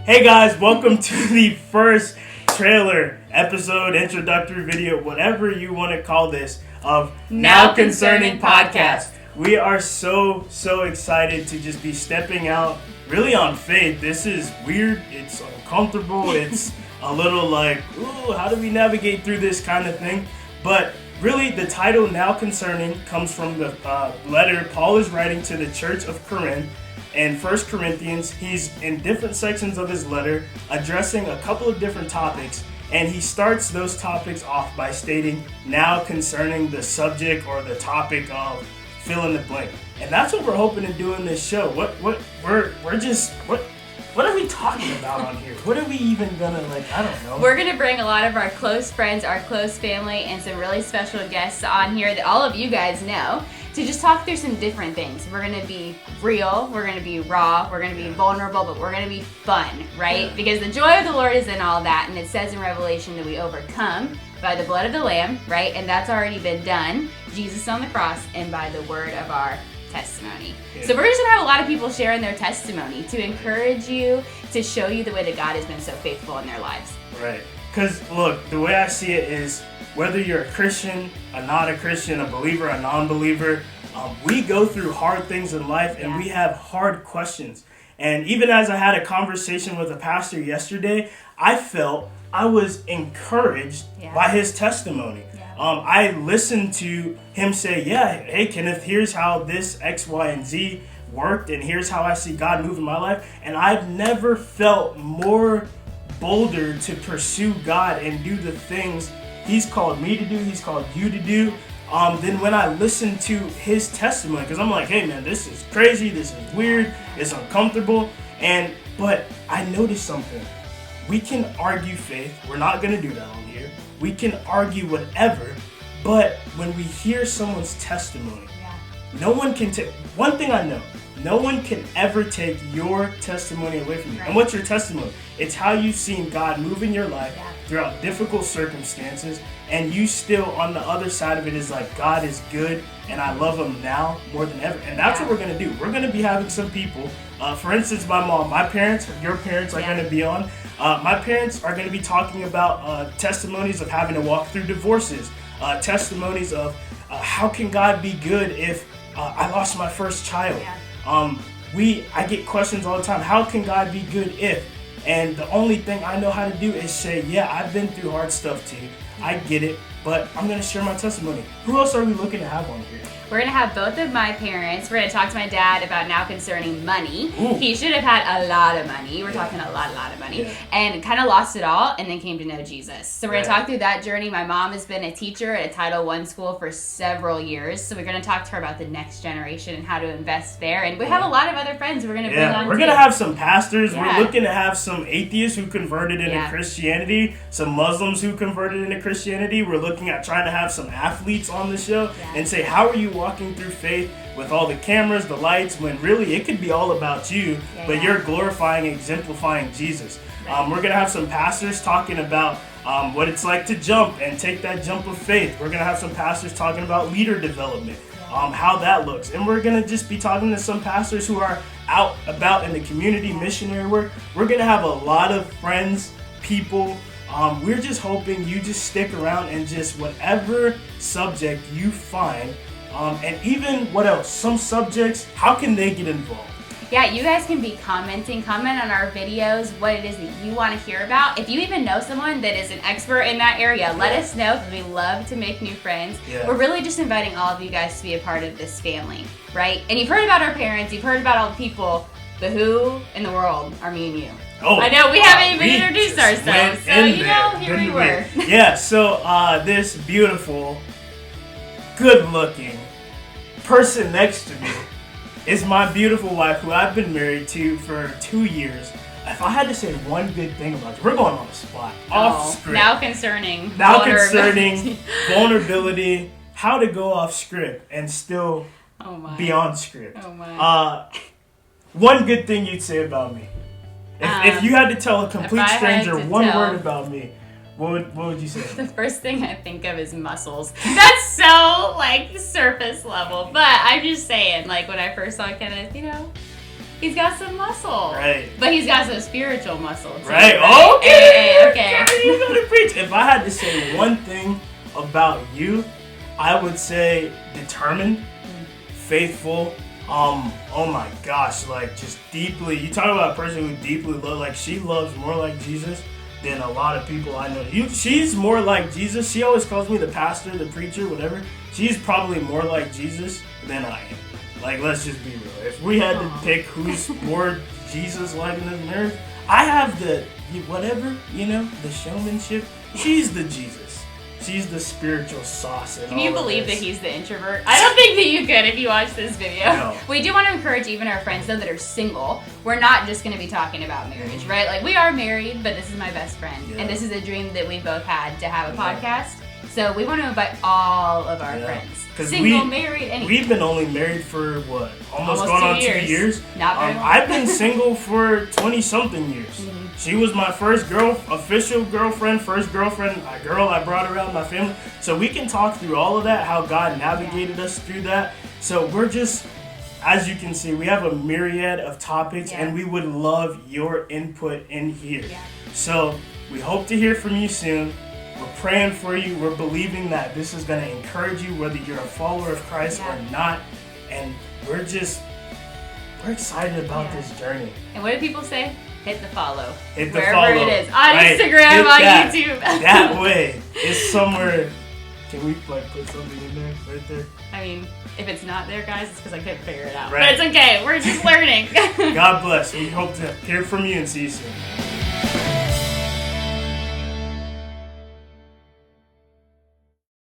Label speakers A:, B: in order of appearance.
A: Hey guys, welcome to the first trailer, episode, introductory video, whatever you want to call this, of Now Concerning Podcast. We are so excited to just be stepping out really on faith. This is weird, it's uncomfortable, it's a little like, ooh, how do we navigate through this kind of thing? But really, the title Now Concerning comes from the letter Paul is writing to the church of Corinth. In 1 Corinthians, he's in different sections of his letter addressing a couple of different topics, and he starts those topics off by stating, now concerning the subject or the topic of fill in the blank. And that's what we're hoping to do in this show. What are we talking about on here? What are we even gonna, I don't know.
B: We're gonna bring a lot of our close friends, our close family, and some really special guests on here that all of you guys know to just talk through some different things. We're gonna be real, we're gonna be raw, we're gonna be vulnerable, but we're gonna be fun, right? Yeah. Because the joy of the Lord is in all that, and it says in Revelation that we overcome by the blood of the Lamb, right? And that's already been done. Jesus on the cross, and by the word of our testimony. Yeah. So we're just gonna have a lot of people sharing their testimony to encourage you, to show you the way that God has been so faithful in their lives.
A: Right. Because look, the way I see it is, whether you're a Christian, a not a Christian, a believer, a non-believer, we go through hard things in life, and we have hard questions. And even as I had a conversation with a pastor yesterday, I felt I was encouraged by his testimony. I listened to him say, hey, Kenneth, here's how this X, Y, and Z worked, and here's how I see God move in my life. And I've never felt more bolder to pursue God and do the things He's called me to do, He's called you to do, than when I listened to his testimony. Because I'm like, hey man, this is crazy, this is weird, it's uncomfortable. But I noticed something. We can argue faith. We're not going to do that on here. We can argue whatever, but when we hear someone's testimony, no one can take, one thing I know, no one can ever take your testimony away from you. Right. And what's your testimony? It's how you've seen God move in your life throughout difficult circumstances, and you still, on the other side of it, is like, God is good, and I love Him now more than ever. And that's what we're going to do. We're going to be having some people, for instance, my mom, my parents, your parents are going to be on. My parents are going to be talking about testimonies of having to walk through divorces, testimonies of how can God be good if I lost my first child. I get questions all the time. How can God be good if? And the only thing I know how to do is say, I've been through hard stuff too. I get it, but I'm going to share my testimony. Who else are we looking to have on here?
B: We're going to have both of my parents. We're going to talk to my dad about now concerning money.
A: Ooh.
B: He should have had a lot of money. We're talking a lot of money. And kind of lost it all and then came to know Jesus. So we're going to talk through that journey. My mom has been a teacher at a Title I school for several years. So we're going to talk to her about the next generation and how to invest there. And we have a lot of other friends we're going to bring on.
A: We're going to have some pastors. We're looking to have some atheists who converted into Christianity, some Muslims who converted into Christianity. We're looking at trying to have some athletes on the show and say, how are you walking through faith with all the cameras, the lights, when really it could be all about you, but you're glorifying, exemplifying Jesus. We're going to have some pastors talking about what it's like to jump and take that jump of faith. We're going to have some pastors talking about leader development, how that looks. And we're going to just be talking to some pastors who are out about in the community, missionary work. We're going to have a lot of friends, people. We're just hoping you just stick around and just whatever subject you find, and even, what else? Some subjects, how can they get involved?
B: Yeah, you guys can be comment on our videos, what it is that you want to hear about. If you even know someone that is an expert in that area, let us know, because we love to make new friends. We're really just inviting all of you guys to be a part of this family, right? And you've heard about our parents, you've heard about all the people, but who in the world are me and you?
A: Oh,
B: I know we haven't even introduced ourselves, so here we were.
A: So this beautiful, good-looking person next to me is my beautiful wife, who I've been married to for 2 years. If I had to say one good thing about you, we're going on the spot, off script.
B: Now concerning
A: vulnerability, how to go off script and still be on script. One good thing you'd say about me. If you had to tell a complete stranger one word about me, what would you say?
B: The first thing I think of is muscles. That's so, surface level. But I'm just saying, when I first saw Kenneth, He's got some muscle.
A: Right.
B: But he's got some spiritual muscle too.
A: Right.
B: Okay.
A: Okay. You gotta preach. If I had to say one thing about you, I would say determined, faithful. Oh my gosh, like just deeply. You talk about a person who deeply loves. Like she loves more like Jesus than a lot of people I know. She's more like Jesus. She always calls me the pastor, the preacher, whatever. She's probably more like Jesus than I am. Like, let's just be real. If we had to pick who's more Jesus-like in this marriage, I have the whatever, the showmanship. She's the Jesus. She's the spiritual sauce.
B: Can you believe that he's the introvert? I don't think that you could if you watch this video.
A: No.
B: We do want to encourage even our friends though that are single. We're not just going to be talking about marriage, right? Like we are married, but this is my best friend, and this is a dream that we both had to have a podcast. So we want to invite all of our friends, single, married, anything.
A: We've been only married for what? Almost going on 2 years.
B: Not very long.
A: I've been single for 20-something years.
B: Mm-hmm.
A: She was my first official girlfriend, a girl I brought around my family. So we can talk through all of that, how God navigated us through that. So we're just, as you can see, we have a myriad of topics, and we would love your input in here. Yeah. So we hope to hear from you soon. We're praying for you. We're believing that this is going to encourage you, whether you're a follower of Christ or not. And we're excited about this journey.
B: And what do people say? Hit the follow.
A: Hit the
B: wherever
A: follow.
B: it is. On Instagram, on YouTube.
A: That way. It's somewhere. Can we put something in there? Right there?
B: I mean, if it's not there, guys, it's because I couldn't figure it out.
A: Right.
B: But it's okay. We're just learning.
A: God bless. We hope to hear from you and see you soon.